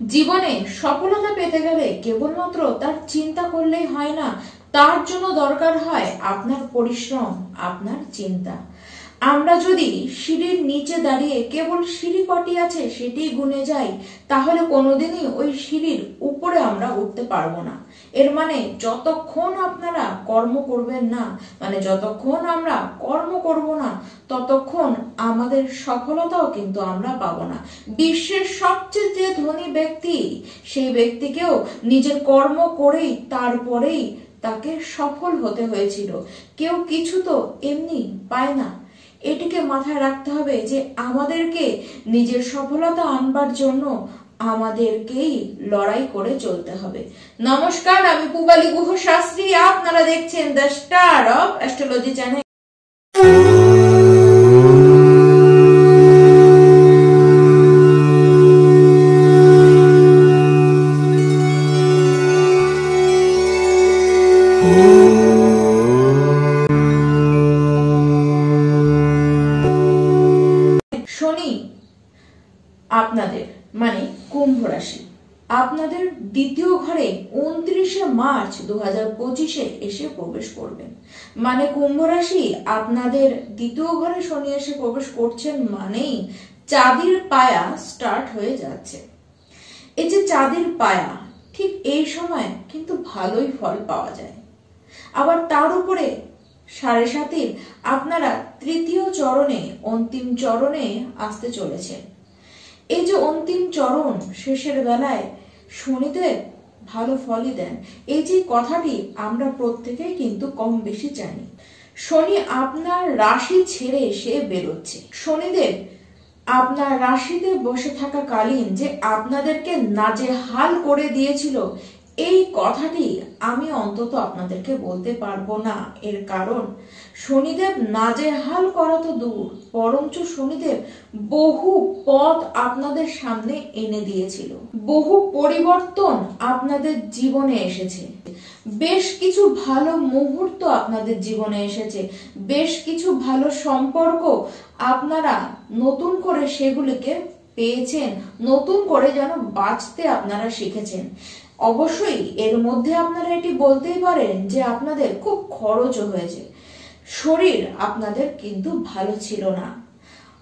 জীবনে সফলতা পেতে গেলে কেবলমাত্র তার চিন্তা করলেই হয় না, তার জন্য দরকার হয় আপনার পরিশ্রম, আপনার চিন্তা। আমরা যদি সিঁড়ির নিচে দাঁড়িয়ে কেবল সিঁড়ি কটি আছে সেটি গুনে যাই, তাহলে কোনোদিনই ওই সিঁড়ির উপরে আমরা উঠতে পারবো না। এর মানে যতক্ষণ আপনারা কর্ম করবেন না, মানে যতক্ষণ আমরা কর্ম করব না, ততক্ষণ আমাদের সফলতাও কিন্তু আমরা পাবো না। বিশ্বের সবচেয়ে যে ধনী ব্যক্তি, সেই ব্যক্তিকেও নিজের কর্ম করেই তারপরেই তাকে সফল হতে হয়েছিল। কেউ কিছু তো এমনি পায় না। এটিকে মাথায় রাখতে হবে যে আমাদেরকে নিজের সফলতা আনবার জন্য আমাদেরকেই লড়াই করে চলতে হবে। নমস্কার, আমি পূবালী গুহ শাস্ত্রী। আপনারা দেখছেন the star of astrology channel. Shani আপনাদের মানে কুম্ভ রাশি, আপনাদের দ্বিতীয় ঘরে 29শে মার্চ 2025 এসে প্রবেশ করবেন। মানে কুম্ভ রাশি আপনাদের দ্বিতীয় ঘরে শনি এসে প্রবেশ করছেন, মানেই চাঁদের পায়া স্টার্ট হয়ে যাচ্ছে। এই যে চাঁদের পায়া, ঠিক এই সময় কিন্তু ভালোই ফল পাওয়া যায়। আবার তার উপরে 7.5 আপনারা তৃতীয় চরণে, অন্তিম চরণে আসতে চলেছেন। এই যে অন্তিম চরণ, শেষের বেলায় শনিদেব ভালো ফলই দেন। এই যে কথাটি আমরা প্রত্যেকেই কিন্তু কম বেশি জানি। শনি আপনার রাশি ছেড়ে সে বেরোচ্ছে। শনিদেব আপনার রাশিতে বসে থাকাকালীন যে আপনাদেরকে নাজেহাল করে দিয়েছিল, এই কথাটি আমি অন্তত আপনাদেরকে বলতে পারবো না। এর কারণ শনিদেব নাজেহাল করা তো দূর, বরঞ্চ শনিদেব বহু পথ আপনাদের সামনে এনে দিয়েছিল। বহু পরিবর্তন আপনাদের জীবনে এসেছে। বেশ কিছু ভালো মুহূর্ত আপনাদের জীবনে এসেছে। বেশ কিছু ভালো সম্পর্ক আপনারা নতুন করে সেগুলিকে পেয়েছেন। নতুন করে যেন বাঁচতে আপনারা শিখেছেন। অবশ্যই এর মধ্যে আপনারা এটি বলতেই পারেন যে আপনাদের খুব খরচও হয়েছে। শরীর আপনাদের কিন্তু ভালো ছিল না,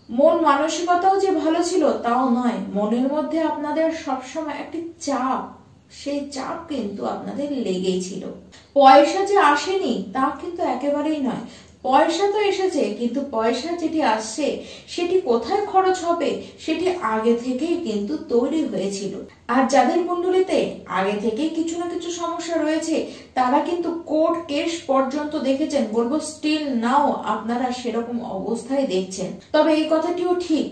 মন মানসিকতাও যে ভালো ছিল তাও নয়। মনের মধ্যে আপনাদের সবসময় একটি চাপ, সেই চাপ কিন্তু আপনাদের লেগেই ছিল। পয়সা যে আসেনি তা কিন্তু একেবারেই নয়। পয়সা তো এসেছে, কিন্তু পয়সা যেটি আসছে সেটি কোথায় খরচ হবে সেটি আগে থেকেই কিন্তু তৈরি হয়েছিল। আর যাদের কুণ্ডলিতে আগে থেকেই কিছু না কিছু সমস্যা রয়েছে, তারা কিন্তু কোর্ট কেস পর্যন্ত দেখেছেন। বলবো স্টিল নাও আপনারা সেরকম অবস্থায় দেখছেন। তবে এই কথাটিও ঠিক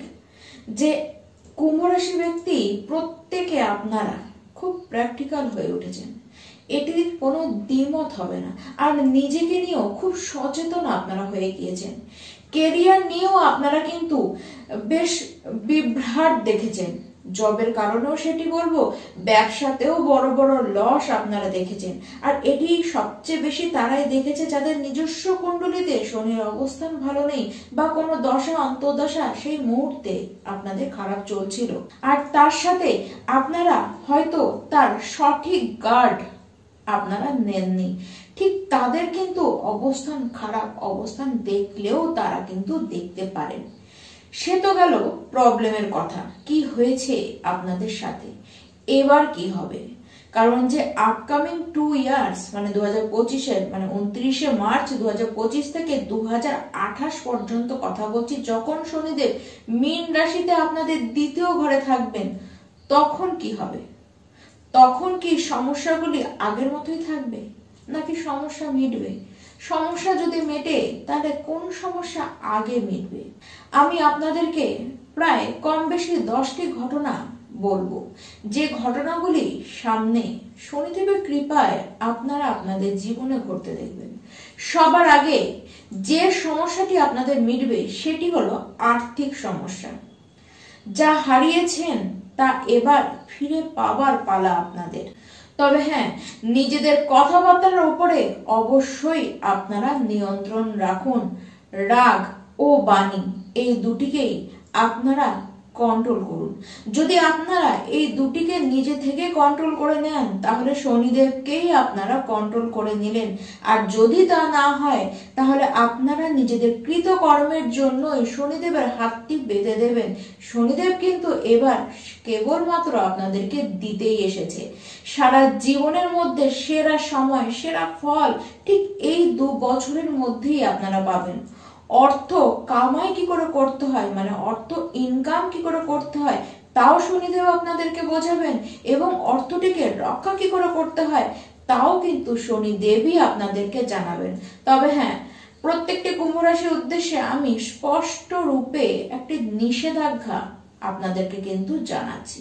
যে কুম্ভ রাশি ব্যক্তি প্রত্যেকে আপনারা খুব প্র্যাকটিক্যাল হয়ে উঠেছেন, এটির কোনো দ্বিমত হবে না। আর নিজেকে নিয়েও খুব সচেতন আপনারা হয়ে গিয়েছেন। কেরিয়ার নিয়েও আপনারা কিন্তু বেশ বিভ্রাট দেখেছেন। জবের কারণেও সেটি বলবো, ব্যবসাতেও বড় বড় লস আপনারা দেখেছেন। আর এটি সবচেয়ে বেশি তারাই দেখেছে যাদের নিজস্ব কুণ্ডলিতে শনির অবস্থান ভালো নেই, বা কোনো দশা অন্তর্দশা সেই মুহূর্তে আপনাদের খারাপ চলছিল। আর তার সাথে আপনারা হয়তো তার সঠিক গার্ড আপনারা নেননি। ঠিক তাদের কিন্তু অবস্থান খারাপ, অবস্থান দেখলেও তারা কিন্তু দেখতে পারেন। সে তো গেল প্রবলেমের কথা, কি হয়েছে আপনাদের সাথে, এবার কি হবে। কারণ যে আপকামিং 2 ইয়ার্স মানে 2025 মানে 29শে মার্চ 2025 থেকে 2028 পর্যন্ত কথা বলছি, যখন শনিদেব মীন রাশিতে আপনাদের দ্বিতীয় ঘরে থাকবেন, তখন কি হবে? তখন কি সমস্যাগুলি আগের মতোই থাকবে, নাকি সমস্যা মিটবে? সমস্যা যদি মেটে, তাহলে কোন সমস্যা আগে মিটবে? আমি আপনাদেরকে প্রায় কম বেশি 10টি ঘটনা বলবো, যে ঘটনাগুলি সামনে শনিদেবের কৃপায় আপনারা আপনাদের জীবনে ঘটতে দেখবেন। সবার আগে যে সমস্যাটি আপনাদের মিটবে সেটি হলো আর্থিক সমস্যা। যা হারিয়েছেন তা এবার ফিরে পাবার পালা আপনাদের। তবে হ্যাঁ, নিজেদের কথাবার্তার উপরে অবশ্যই আপনারা নিয়ন্ত্রণ রাখুন। রাগ ও বাণী এই দুটিকেই আপনারা কন্ট্রোল করুন। যদি আপনারা এই দুটিকে নিজে থেকে কন্ট্রোল করে নেন তাহলে শনিদেবকেই আপনারা কন্ট্রোল করে নিলেন। আর যদি তা না হয় তাহলে আপনারা নিজেদের কৃত কর্মের জন্য শনিদেবের হাতটি বেঁধে দেবেন। শনিদেব কিন্তু এবার কেবলমাত্র আপনাদেরকে দিতেই এসেছে। সারা জীবনের মধ্যে সেরা সময়, সেরা ফল ঠিক এই 2 বছরের মধ্যেই আপনারা পাবেন। অর্থ কামাই কি করে করতে হয়, মানে অর্থ ইনকাম কি করে করতে হয় তাও শনিদেব আপনাদেরকে বোঝাবেন, এবং অর্থটিকে রক্ষা কি করে করতে হয় তাও কিন্তু শনিদেবই আপনাদেরকে জানাবেন। তবে হ্যাঁ, প্রত্যেকটি কুম্ভ রাশির উদ্দেশ্যে আমি স্পষ্ট রূপে একটি নিষেধাজ্ঞা আপনাদেরকে কিন্তু জানাচ্ছি।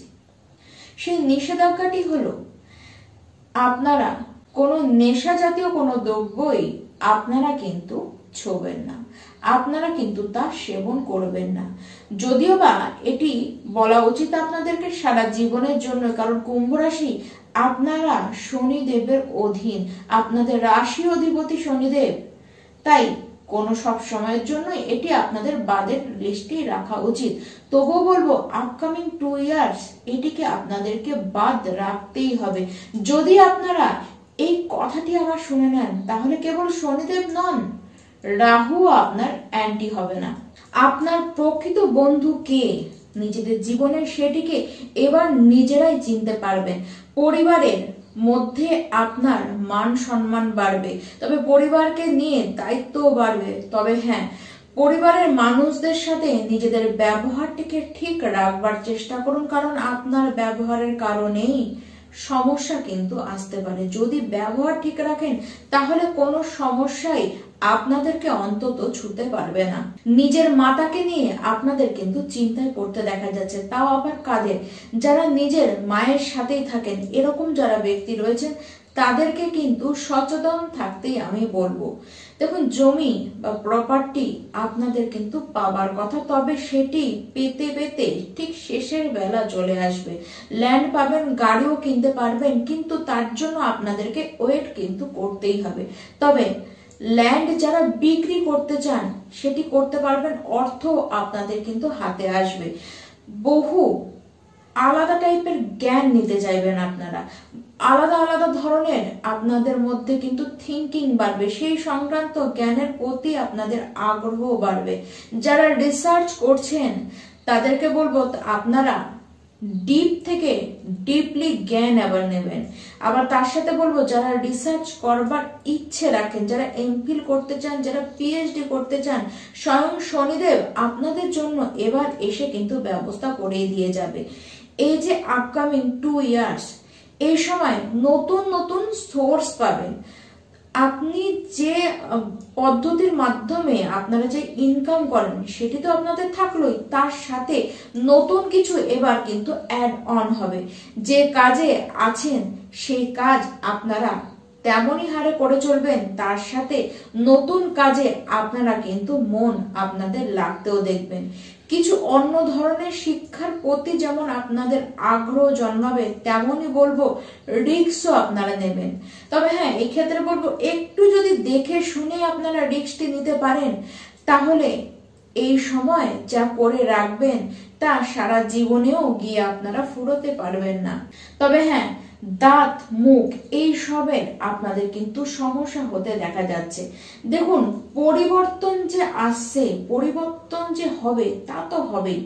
সেই নিষেধাজ্ঞাটি হলো, আপনারা কোনো নেশা জাতীয় কোনো দ্রব্যই আপনারা কিন্তু ছোবেন না, আপনারা কিন্তু তা সেবন করবেন না। যদিও বা এটি বলা উচিত আপনাদেরকে সারা জীবনের জন্য, কারণ কুম্ভ রাশি আপনারা শনিদেবের অধীন, আপনাদের রাশি অধিপতি শনিদেব, তাই কোনো সব সময়ের জন্য এটি আপনাদের বাদের লিস্টে রাখা উচিত। তবুও বলবো আপকামিং 2 ইয়ার্স এটিকে আপনাদেরকে বাদ রাখতেই হবে। যদি আপনারা এই কথাটি আবার শুনে নেন তাহলে কেবল শনিদেব নন, রাহু আপনার অ্যান্টি হবে না। আপনার প্রকৃত বন্ধু কে নিজেদের জীবনের সেটিকে এবার নিজেরাই চিনতে পারবেন। পরিবারের মধ্যে আপনার মান সম্মান বাড়বে, তবে পরিবারকে নিয়ে দায়িত্বও বাড়বে। তবে হ্যাঁ, পরিবারের মানুষদের সাথে নিজেদের ব্যবহারটিকে ঠিক রাখবার চেষ্টা করুন, কারণ আপনার ব্যবহারের কারণেই সমস্যা কিন্তু আসতে পারে। যদি ব্যবহার ঠিক রাখেন তাহলে কোনো সমস্যাই আপনাদেরকে অন্তত ছুতে পারবে না। নিজের মাতাকে নিয়ে আপনাদের কিন্তু চিন্তায় পড়তে দেখা যাচ্ছে, তাও আবার কাদের? যারা নিজের মায়ের সাথেই থাকেন, এরকম যারা ব্যক্তি রয়েছেন তাদেরকে কিন্তু সচেতন থাকতেই আমি বলবো। দেখুন, জমি বা প্রপার্টি আপনাদের কিন্তু পাবার কথা, তবে সেটি পেতে পেতে ঠিক শেষের বেলা চলে আসবে। ল্যান্ড পাবেন, গাড়িও কিনতে পারবেন, কিন্তু তার জন্য আপনাদেরকে ওয়েট কিন্তু করতেই হবে। তবে ল্যান্ড যারা বিক্রি করতে চান সেটি করতে পারবেন, অর্থ আপনাদের কিন্তু হাতে আসবে। বহু আলাদা টাইপের জ্ঞান নিতে চাইবেন আপনারা, আলাদা আলাদা ধরনের আপনাদের মধ্যে কিন্তু থিঙ্কিং বাড়বে, সেই সংক্রান্ত জ্ঞানের প্রতি আপনাদের আগ্রহ বাড়বে। যারা রিসার্চ করছেন তাদেরকে বলবো আপনারা ডিপ থেকে ডিপলি জ্ঞান আবার নেবেন। আবার তার সাথে বলবো যারা রিসার্চ করবার ইচ্ছে রাখেন, যারা এমফিল করতে চান, যারা পিএইচডি করতে চান, স্বয়ং শনিদেব আপনাদের জন্য এবার এসে কিন্তু ব্যবস্থা করে দিয়ে যাবে। এই যে আপকামিং 2 ইয়ার্স, এই সময় নতুন নতুন সোর্স পাবেন। আপনি যে পদ্ধতির মাধ্যমে আপনারা যে ইনকাম করেন সেটি তো আপনাদের থাকলোই, তার সাথে নতুন কিছু এবার কিন্তু অ্যাড অন হবে। যে কাজে আছেন সেই কাজ আপনারা তেমনই হারে করে চলবেন, তার সাথে নতুন কাজে আপনারা কিন্তু মন আপনাদের লাগতেও দেখবেন। কিছু অন্য ধরনের শিক্ষার প্রতি যেমন আপনাদের আগ্রহ জন্মাবে, তেমনই বলবো রিস্কও আপনারা নেবেন। তবে হ্যাঁ, এই ক্ষেত্রে বলবো একটু যদি দেখে শুনে আপনারা রিস্কটি নিতে পারেন তাহলে এই সময় যা করে রাখবেন তা সারা জীবনেও গিয়ে আপনারা ফুরোতে পারবেন না। তবে হ্যাঁ, দাঁত, মুখ এই সবের আপনাদের কিন্তু সমস্যা হতে দেখা যাচ্ছে। দেখুন, পরিবর্তন যে আসছে, পরিবর্তন যে হবে তা তো হবেই,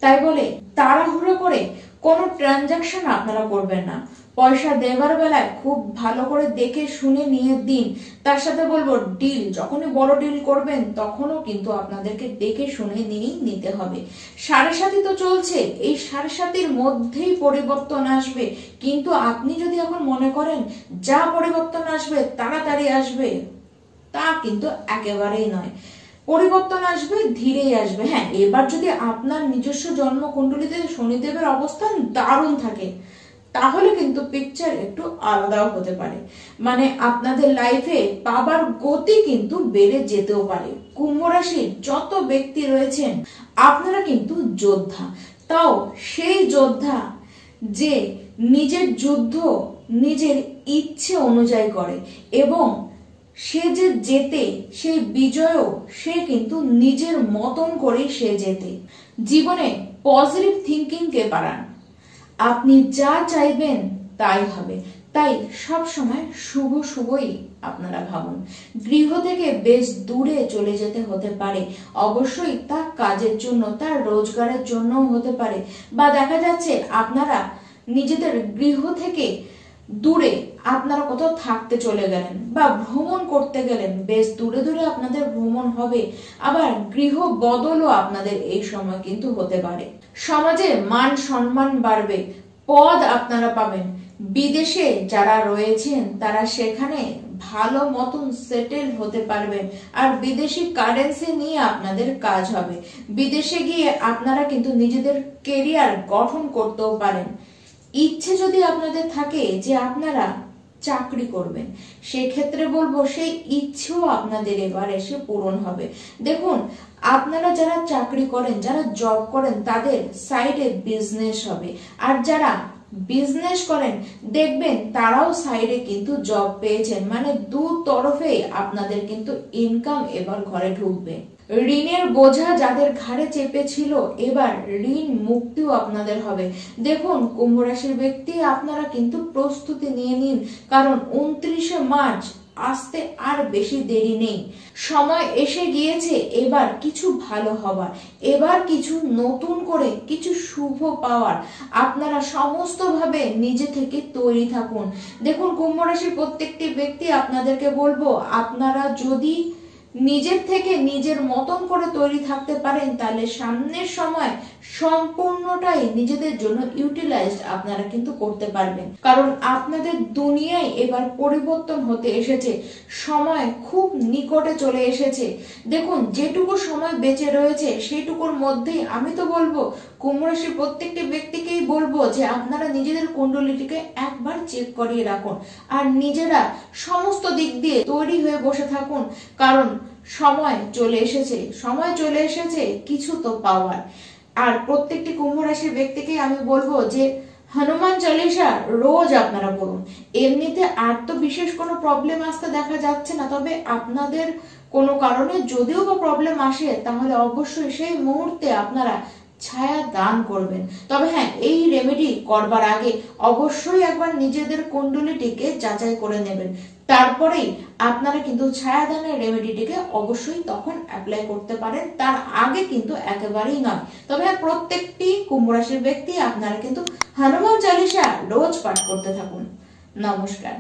তাই বলে তাড়াহুড়ো করে কোনো ট্রানজাকশন আপনারা করবেন না। পয়সা দেবার বেলায় খুব ভালো করে দেখে শুনে নিয়ে দিন। তার সাথে বলবো ডিল যখনই বড় ডিল করবেন তখনও কিন্তু আপনাদেরকে দেখে শুনে নিয়েই নিতে হবে। 7.5 তো চলছে, এই 7.5 মধ্যেই পরিবর্তন আসবে, কিন্তু আপনি যদি এখন মনে করেন যা পরিবর্তন আসবে তাড়াতাড়ি আসবে, তা কিন্তু একেবারেই নয়। পরিবর্তন আসবে, ধীরেই আসবে। হ্যাঁ, এবার যদি আপনার নিজস্ব জন্মকুণ্ডলিতে শনিদেবের অবস্থান দারুণ থাকে তাহলে কিন্তু পিকচার একটু আলাদাও হতে পারে, মানে আপনাদের লাইফে পাবার গতি কিন্তু বেড়ে যেতেও পারে। কুম্ভ রাশির যত ব্যক্তি রয়েছেন আপনারা কিন্তু যোদ্ধা, তাও সেই যোদ্ধা যে নিজের যুদ্ধ নিজের ইচ্ছে অনুযায়ী করে, এবং সে যে জেতে সেই বিজয়ও সে কিন্তু নিজের মতন করেই সে জেতে। জীবনে পজিটিভ থিঙ্কিং কে বাড়ান। আপনি যা চাইবেন তাই হবে, তাই সব সময় শুভ শুভই আপনারা ভাবুন। গৃহ থেকে বেশ দূরে চলে যেতে হতে পারে, অবশ্যই তা কাজের জন্য, তার রোজগারের জন্য হতে পারে, বা দেখা যাচ্ছে আপনারা নিজেদের গৃহ থেকে দূরে আপনারা কোথাও থাকতে চলে গেলেন বা ভ্রমণ করতে গেলেন, বেশ দূরে দূরে আপনাদের ভ্রমণ হবে। আবার গৃহ বদলও আপনাদের এই সময় কিন্তু হতে পারে। সমাজে মান সম্মান বাড়বে, পদ আপনারা পাবেন। বিদেশে যারা রয়েছেন তারা সেখানে ভালো মতন সেটেল হতে পারবেন, আর বিদেশি কারেন্সি নিয়ে আপনাদের কাজ হবে। বিদেশে গিয়ে আপনারা কিন্তু নিজেদের কেরিয়ার গঠন করতেও পারেন। ইচ্ছে যদি আপনাদের থাকে যে আপনারা চাকরি করবেন, সেই ক্ষেত্রে বলবো সেই ইচ্ছেও আপনাদের এবার এসে পূরণ হবে। দেখুন, আপনারা যারা চাকরি করেন, যারা জব করেন, তাদের সাইডে বিজনেস হবে, আর যারা বিজনেস করেন দেখবেন তারাও সাইডে কিন্তু জব পেয়েছেন, মানে দু তরফে আপনাদের কিন্তু ইনকাম এবার ঘরে ঢুকবে। ঋণের বোঝা যাদের ঘাড়ে চেপেছিল, এবার ঋণ মুক্তিও আপনাদের হবে। দেখুন কুম্ভ রাশির ব্যক্তি, আপনারা কিন্তু প্রস্তুতি নিয়ে নিন, কারণ 29শে মার্চ আসতে আর বেশি দেরি নেই। সময় এসে গিয়েছে এবার কিছু ভালো হবার, এবার কিছু নতুন করে কিছু শুভ পাওয়ার। আপনারা সমস্ত ভাবে নিজে থেকে তৈরি থাকুন। দেখুন কুম্ভ রাশির প্রত্যেকটি ব্যক্তি, আপনাদেরকে বলবো, আপনারা যদি নিজের থেকে নিজের মতন করে তৈরি থাকতে পারেন, তাহলে সামনের সময় সম্পূর্ণটাই নিজেদের জন্য ইউটিলাইজড আপনারা কিন্তু করতে পারবেন। কারণ আপনাদের দুনিয়ায় এবার পরিবর্তন হতে এসেছে, সময় খুব নিকটে চলে এসেছে। দেখুন যেটুকু সময় বেঁচে রয়েছে সেইটুকুর মধ্যেই আমি তো বলবো, কুম্ভ রাশির প্রত্যেকটি ব্যক্তিকেই বলবো যে আপনারা নিজেদের কুণ্ডলিটিকে একবার চেক করিয়ে রাখুন, আর নিজেরা সমস্ত দিক দিয়ে তৈরি হয়ে বসে থাকুন। কারণ সময় চলে এসেছে, সময় চলে এসেছে কিছু তো পাওয়ার। আর প্রত্যেকটি কুম্ভ রাশির ব্যক্তিকে আমি বলবো যে হনুমান চালিসা রোজ আপনারা পড়ুন। এমনিতে আর তো বিশেষ কোনো প্রবলেম আসতে দেখা যাচ্ছে না, তবে আপনাদের কোনো কারণে যদিও বা প্রবলেম আসে, তাহলে অবশ্যই সেই মুহূর্তে আপনারা ছায়া দান করবেন। তবে হ্যাঁ, এই রেমেডি করবার আগে অবশ্যই একবার নিজেদের কুণ্ডলিটিকে যাচাই করে নেবেন, তারপরেই আপনারা কিন্তু ছায়া দানের রেমেডিটিকে অবশ্যই তখন অ্যাপ্লাই করতে পারেন, তার আগে কিন্তু একেবারেই নয়। তবে হ্যাঁ, প্রত্যেকটি কুম্ভ রাশির ব্যক্তি আপনারা কিন্তু হনুমান চালিসা রোজ পাঠ করতে থাকুন। নমস্কার।